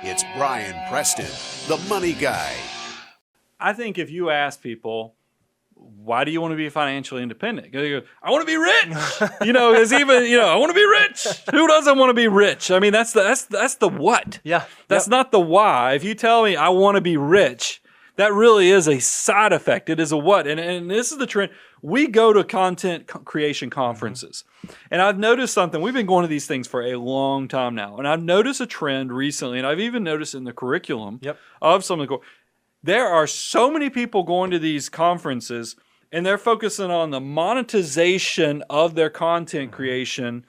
It's Brian Preston, the money guy. I think if you ask people, why do you want to be financially independent? They go, I want to be rich. It's even, I want to be rich. Who doesn't want to be rich? I mean, that's the what. Yeah. That's not the why. If you tell me I want to be rich, that really is a side effect. It is a what. And this is the trend. We go to content creation conferences. And I've noticed something. We've been going to these things for a long time now. And I've noticed a trend recently, and I've even noticed in the curriculum of some of the there are so many people going to these conferences, and they're focusing on the monetization of their content creation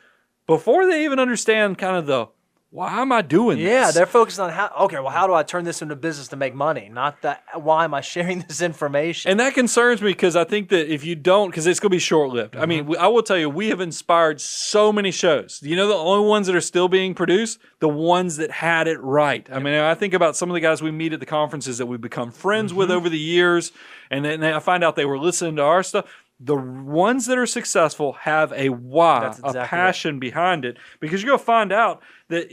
before they even understand kind of the, why am I doing this? Yeah, they're focused on how do I turn this into business to make money? Not that, why am I sharing this information? And that concerns me because I think that if you don't, because it's going to be short-lived. I mean, I will tell you, we have inspired so many shows. The only ones that are still being produced? The ones that had it right. I mean, I think about some of the guys we meet at the conferences that we've become friends with over the years, and then I find out they were listening to our stuff. The ones that are successful have a why, a passion behind it, because you're going to find out that,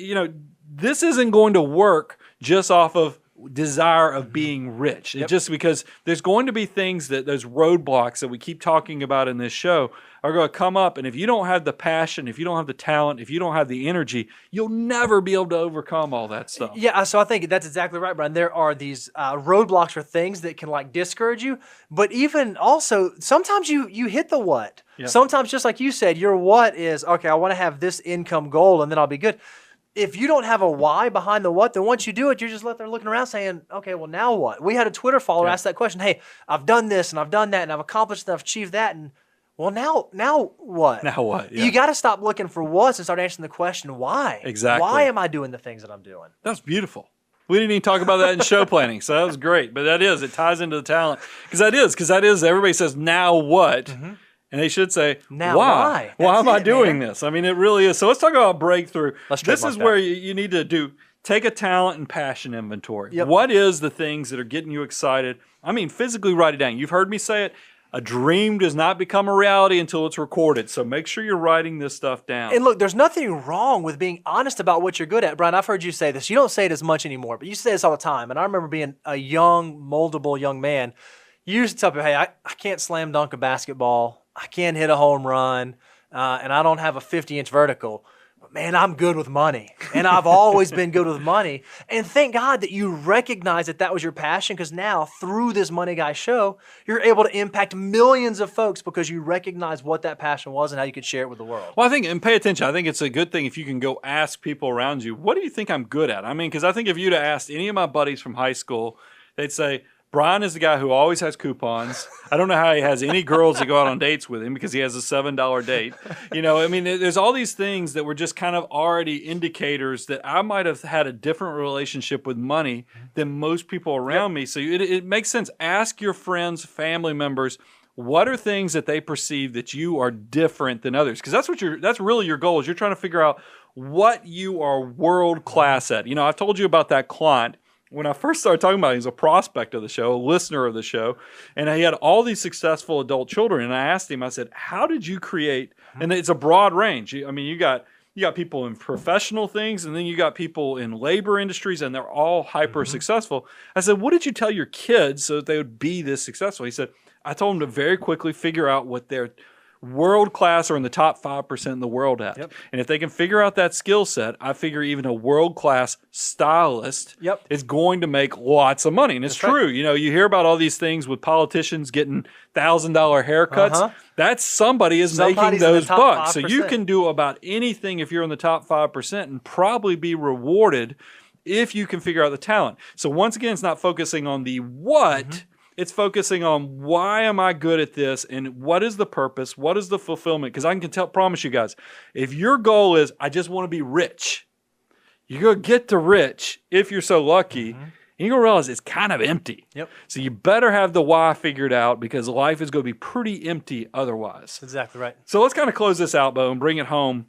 this isn't going to work just off of desire of being rich. It's just because there's going to be things those roadblocks that we keep talking about in this show are going to come up. And if you don't have the passion, if you don't have the talent, if you don't have the energy, you'll never be able to overcome all that stuff. Yeah, so I think that's exactly right, Brian. There are these roadblocks or things that can discourage you. But even also, sometimes you hit the what. Yep. Sometimes, just like you said, your what is, okay, I want to have this income goal and then I'll be good. If you don't have a why behind the what, then once you do it, you're just left there looking around saying, okay, well, now what? We had a Twitter follower ask that question. Hey, I've done this and I've done that and I've accomplished and I've achieved that. And well, now what? Now what? Yeah. You got to stop looking for what's and start answering the question, why? Exactly. Why am I doing the things that I'm doing? That's beautiful. We didn't even talk about that in show planning, so that was great. But it ties into the talent. Because that is, everybody says, now what? Mm-hmm. And they should say, now why? Why am I doing this? I mean, it really is. So let's talk about breakthrough. This is where you need to take a talent and passion inventory. Yep. What is the things that are getting you excited? I mean, physically write it down. You've heard me say it. A dream does not become a reality until it's recorded. So make sure you're writing this stuff down. And look, there's nothing wrong with being honest about what you're good at. Brian, I've heard you say this. You don't say it as much anymore, but you say this all the time. And I remember being a young, moldable young man. You used to tell people, hey, I can't slam dunk a basketball. I can't hit a home run, and I don't have a 50-inch vertical. But man, I'm good with money, and I've always been good with money. And thank God that you recognize that was your passion, because now through this Money Guy show, you're able to impact millions of folks because you recognize what that passion was and how you could share it with the world. Well, and pay attention. I think it's a good thing if you can go ask people around you, what do you think I'm good at? I mean, because I think if you'd have asked any of my buddies from high school, they'd say, Brian is the guy who always has coupons. I don't know how he has any girls that go out on dates with him because he has a $7 date. There's all these things that were just kind of already indicators that I might have had a different relationship with money than most people around me. So it makes sense. Ask your friends, family members, what are things that they perceive that you are different than others? Because that's really your goal, is you're trying to figure out what you are world class at. I've told you about that client. When I first started talking about it, he was a prospect of the show, a listener of the show, and he had all these successful adult children. And I asked him, I said, how did you create, and it's a broad range. I mean, you got people in professional things, and then you got people in labor industries, and they're all hyper successful. I said, what did you tell your kids so that they would be this successful? He said, I told them to very quickly figure out what their world class or in the top 5% in the world at. Yep. And if they can figure out that skill set, I figure even a world class stylist is going to make lots of money. And it's true. Right. You hear about all these things with politicians getting $1,000 haircuts. That's somebody's making those bucks. 5%. So you can do about anything if you're in the top 5% and probably be rewarded if you can figure out the talent. So once again, it's not focusing on the what. It's focusing on why am I good at this and what is the purpose, what is the fulfillment? Because I can promise you guys, if your goal is I just want to be rich, you're going to get to rich if you're so lucky, and you're going to realize it's kind of empty. Yep. So you better have the why figured out because life is going to be pretty empty otherwise. Exactly right. So let's kind of close this out, Bo, and bring it home.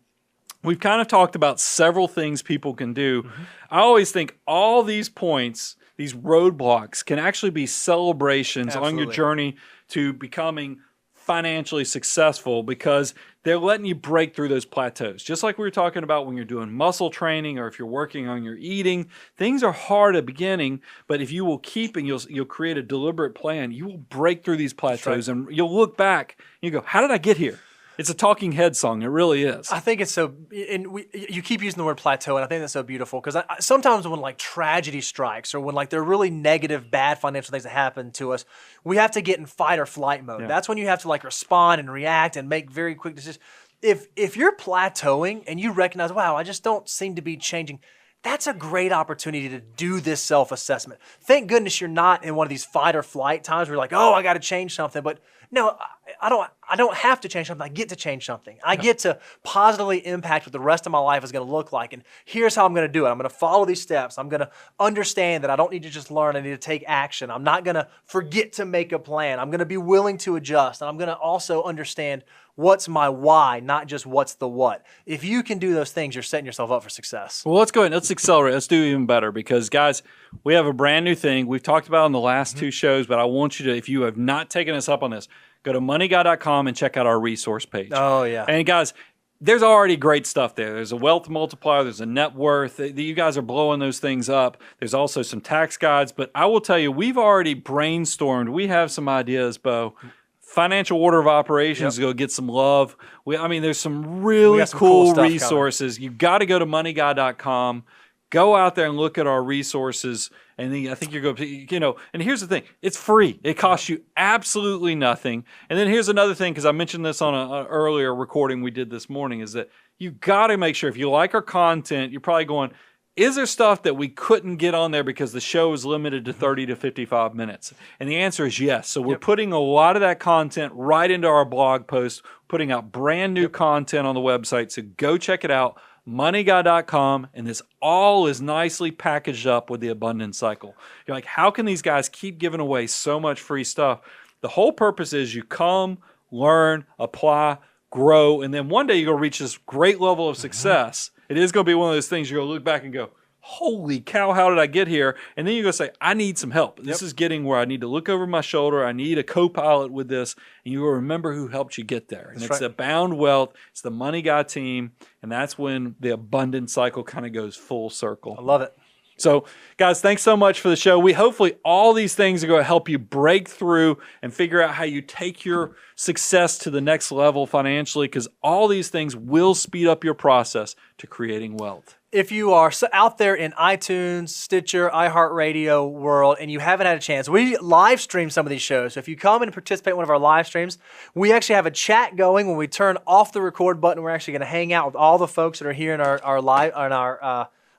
We've kind of talked about several things people can do. I always think all these points, these roadblocks, can actually be celebrations on your journey to becoming financially successful because they're letting you break through those plateaus. Just like we were talking about when you're doing muscle training or if you're working on your eating, things are hard at the beginning, but if you will keep and you'll create a deliberate plan, you will break through these plateaus and you'll look back and you go, how did I get here? It's a Talking Head song. It really is. I think it's so, and you keep using the word plateau, and I think that's so beautiful because sometimes when like tragedy strikes or when like there are really negative, bad financial things that happen to us, we have to get in fight or flight mode. Yeah. That's when you have to like respond and react and make very quick decisions. If you're plateauing and you recognize, wow, I just don't seem to be changing, that's a great opportunity to do this self-assessment. Thank goodness you're not in one of these fight or flight times where you're like, oh, I got to change something. But no, I don't have to change something. I get to change something. I get to positively impact what the rest of my life is going to look like. And here's how I'm going to do it. I'm going to follow these steps. I'm going to understand that I don't need to just learn. I need to take action. I'm not going to forget to make a plan. I'm going to be willing to adjust. And I'm going to also understand what's my why, not just what's the what. If you can do those things, you're setting yourself up for success. Well, let's go ahead. Let's accelerate. Let's do even better because, guys, we have a brand new thing. We've talked about it in the last two shows, but I want you to, if you have not taken us up on this, go to moneyguy.com and check out our resource page. Oh, yeah. And, guys, there's already great stuff there. There's a wealth multiplier. There's a net worth. You guys are blowing those things up. There's also some tax guides. But I will tell you, we've already brainstormed. We have some ideas, Bo. Financial order of operations to go get some love. There's some really cool resources. You've got to go to moneyguy.com. Go out there and look at our resources. And then I think you're going to, and here's the thing. It's free. It costs you absolutely nothing. And then here's another thing, because I mentioned this on an earlier recording we did this morning, is that you got to make sure if you like our content, you're probably going, is there stuff that we couldn't get on there because the show is limited to 30 to 55 minutes? And the answer is yes. So we're putting a lot of that content right into our blog post, putting out brand new content on the website. So go check it out, moneyguy.com. And this all is nicely packaged up with the abundance cycle. You're like, how can these guys keep giving away so much free stuff? The whole purpose is you come, learn, apply, grow, and then one day you're going to reach this great level of success. It is going to be one of those things you're going to look back and go, holy cow, how did I get here? And then you're going to say, I need some help. This is getting where I need to look over my shoulder. I need a co-pilot with this. And you will remember who helped you get there. And it's the Bound Wealth. It's the Money Guy team. And that's when the abundance cycle kind of goes full circle. I love it. So, guys, thanks so much for the show. Hopefully all these things are going to help you break through and figure out how you take your success to the next level financially, because all these things will speed up your process to creating wealth. If you are out there in iTunes, Stitcher, iHeartRadio world, and you haven't had a chance, we live stream some of these shows. So if you come and participate in one of our live streams, we actually have a chat going. When we turn off the record button, we're actually going to hang out with all the folks that are here in our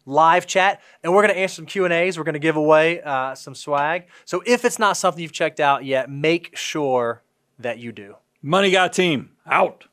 live chat, and we're going to answer some Q&As. We're going to give away some swag. So if it's not something you've checked out yet, make sure that you do. Money Guy team, out.